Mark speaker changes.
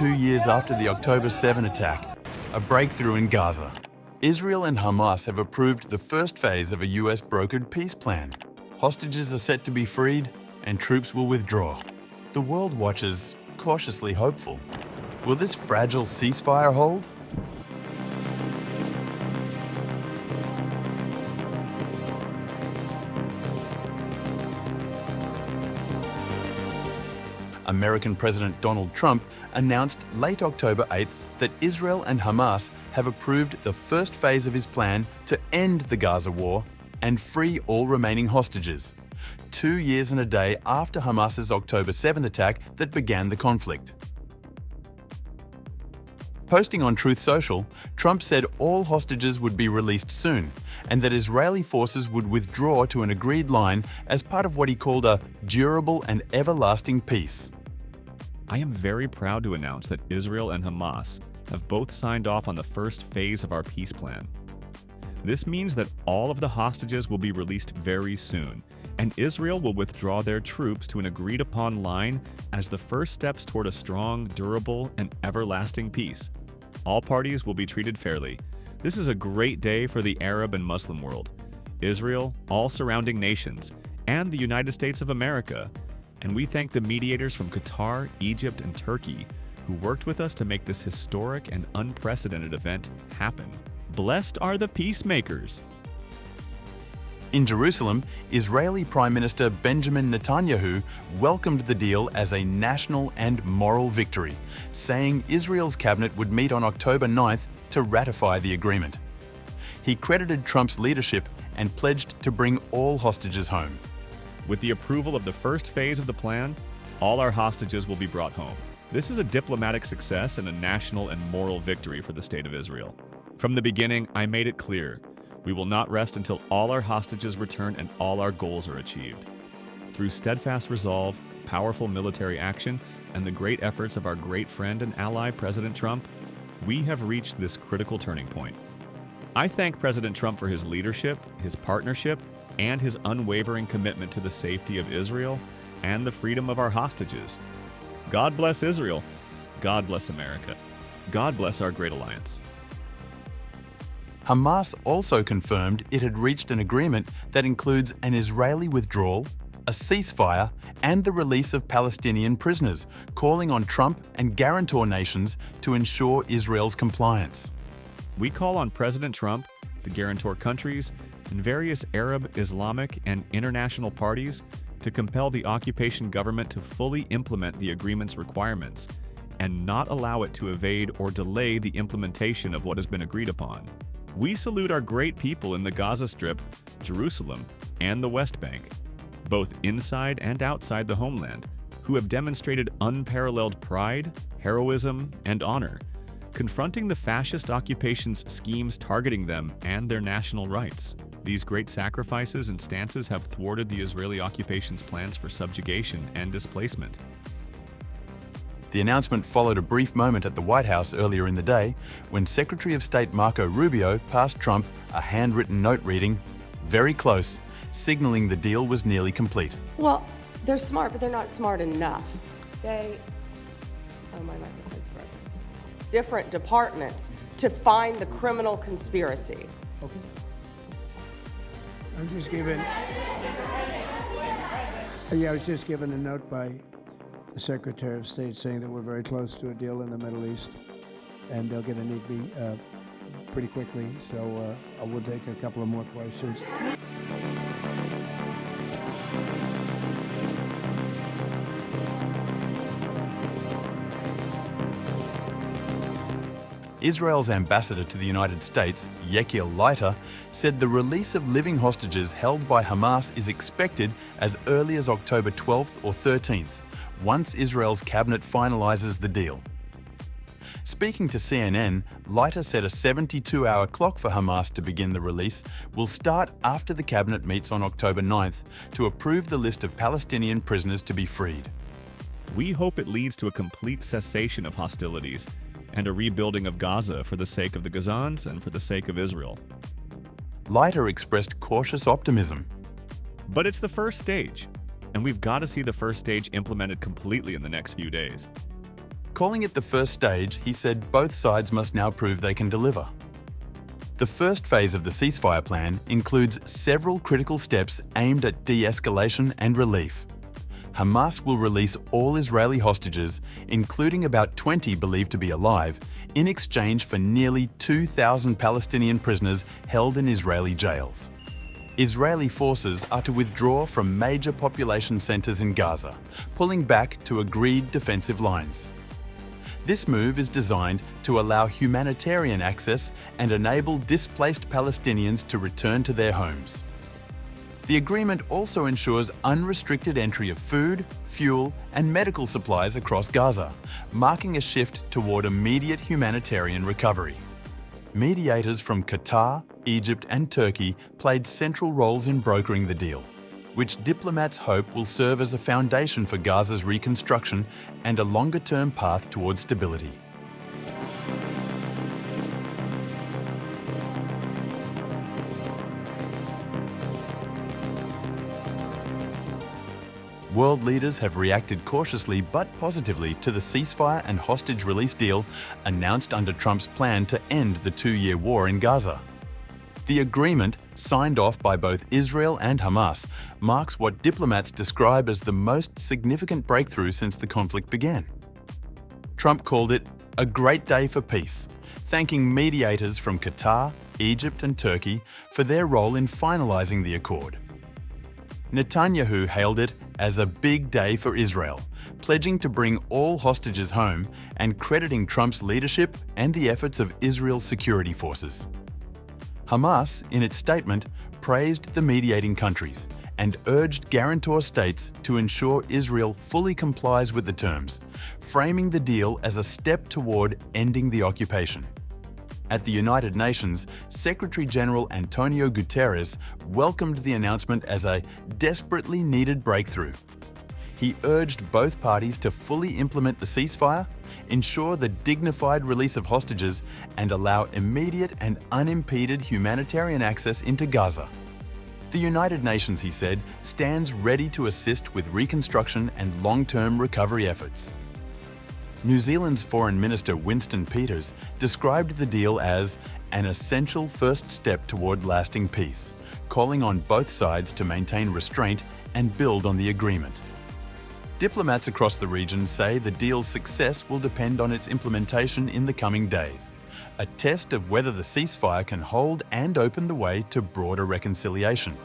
Speaker 1: 2 years after the October 7 attack, a breakthrough in Gaza. Israel and Hamas have approved the first phase of a US-brokered peace plan. Hostages are set to be freed and troops will withdraw. The world watches cautiously hopeful. Will this fragile ceasefire hold? American President Donald Trump announced late October 8th that Israel and Hamas have approved the first phase of his plan to end the Gaza war and free all remaining hostages, 2 years and a day after Hamas's October 7th attack that began the conflict. Posting on Truth Social, Trump said all hostages would be released soon and that Israeli forces would withdraw to an agreed line as part of what he called a durable and everlasting peace.
Speaker 2: I am very proud to announce that Israel and Hamas have both signed off on the first phase of our peace plan. This means that all of the hostages will be released very soon, and Israel will withdraw their troops to an agreed-upon line as the first steps toward a strong, durable, and everlasting peace. All parties will be treated fairly. This is a great day for the Arab and Muslim world, Israel, all surrounding nations, and the United States of America. And we thank the mediators from Qatar, Egypt, and Turkey who worked with us to make this historic and unprecedented event happen. Blessed are the peacemakers.
Speaker 1: In Jerusalem, Israeli Prime Minister Benjamin Netanyahu welcomed the deal as a national and moral victory, saying Israel's cabinet would meet on October 9th to ratify the agreement. He credited Trump's leadership and pledged to bring all hostages home.
Speaker 2: With the approval of the first phase of the plan, all our hostages will be brought home. This is a diplomatic success and a national and moral victory for the State of Israel. From the beginning, I made it clear, we will not rest until all our hostages return and all our goals are achieved. Through steadfast resolve, powerful military action, and the great efforts of our great friend and ally, President Trump, we have reached this critical turning point. I thank President Trump for his leadership, his partnership, and his unwavering commitment to the safety of Israel and the freedom of our hostages. God bless Israel. God bless America. God bless our great alliance.
Speaker 1: Hamas also confirmed it had reached an agreement that includes an Israeli withdrawal, a ceasefire, and the release of Palestinian prisoners, calling on Trump and guarantor nations to ensure Israel's compliance.
Speaker 2: We call on President Trump, the guarantor countries, and various Arab, Islamic, and international parties to compel the occupation government to fully implement the agreement's requirements and not allow it to evade or delay the implementation of what has been agreed upon. We salute our great people in the Gaza Strip, Jerusalem, and the West Bank, both inside and outside the homeland, who have demonstrated unparalleled pride, heroism, and honor, confronting the fascist occupation's schemes targeting them and their national rights. These great sacrifices and stances have thwarted the Israeli occupation's plans for subjugation and displacement.
Speaker 1: The announcement followed a brief moment at the White House earlier in the day when Secretary of State Marco Rubio passed Trump a handwritten note reading, "Very close," signaling the deal was nearly complete.
Speaker 3: Well, they're smart, but they're not smart enough. Oh, my microphone's broken. Different departments to find the criminal conspiracy.
Speaker 4: Okay. I was just given a note by the Secretary of State saying that we're very close to a deal in the Middle East, and they're going to need me pretty quickly, so I will take a couple of more questions.
Speaker 1: Israel's ambassador to the United States, Yechiel Leiter, said the release of living hostages held by Hamas is expected as early as October 12th or 13th, once Israel's cabinet finalizes the deal. Speaking to CNN, Leiter said a 72-hour clock for Hamas to begin the release will start after the cabinet meets on October 9th to approve the list of Palestinian prisoners to be freed.
Speaker 2: We hope it leads to a complete cessation of hostilities and a rebuilding of Gaza for the sake of the Gazans and for the sake of Israel.
Speaker 1: Leiter expressed cautious optimism.
Speaker 2: But it's the first stage, and we've got to see the first stage implemented completely in the next few days.
Speaker 1: Calling it the first stage, he said both sides must now prove they can deliver. The first phase of the ceasefire plan includes several critical steps aimed at de-escalation and relief. Hamas will release all Israeli hostages, including about 20 believed to be alive, in exchange for nearly 2,000 Palestinian prisoners held in Israeli jails. Israeli forces are to withdraw from major population centers in Gaza, pulling back to agreed defensive lines. This move is designed to allow humanitarian access and enable displaced Palestinians to return to their homes. The agreement also ensures unrestricted entry of food, fuel, and medical supplies across Gaza, marking a shift toward immediate humanitarian recovery. Mediators from Qatar, Egypt, and Turkey played central roles in brokering the deal, which diplomats hope will serve as a foundation for Gaza's reconstruction and a longer-term path towards stability. World leaders have reacted cautiously but positively to the ceasefire and hostage release deal announced under Trump's plan to end the two-year war in Gaza. The agreement, signed off by both Israel and Hamas, marks what diplomats describe as the most significant breakthrough since the conflict began. Trump called it a great day for peace, thanking mediators from Qatar, Egypt, and Turkey for their role in finalizing the accord. Netanyahu hailed it as a big day for Israel, pledging to bring all hostages home and crediting Trump's leadership and the efforts of Israel's security forces. Hamas, in its statement, praised the mediating countries and urged guarantor states to ensure Israel fully complies with the terms, framing the deal as a step toward ending the occupation. At the United Nations, Secretary General Antonio Guterres welcomed the announcement as a desperately needed breakthrough. He urged both parties to fully implement the ceasefire, ensure the dignified release of hostages, and allow immediate and unimpeded humanitarian access into Gaza. The United Nations, he said, stands ready to assist with reconstruction and long-term recovery efforts. New Zealand's Foreign Minister Winston Peters described the deal as an essential first step toward lasting peace, calling on both sides to maintain restraint and build on the agreement. Diplomats across the region say the deal's success will depend on its implementation in the coming days, a test of whether the ceasefire can hold and open the way to broader reconciliation.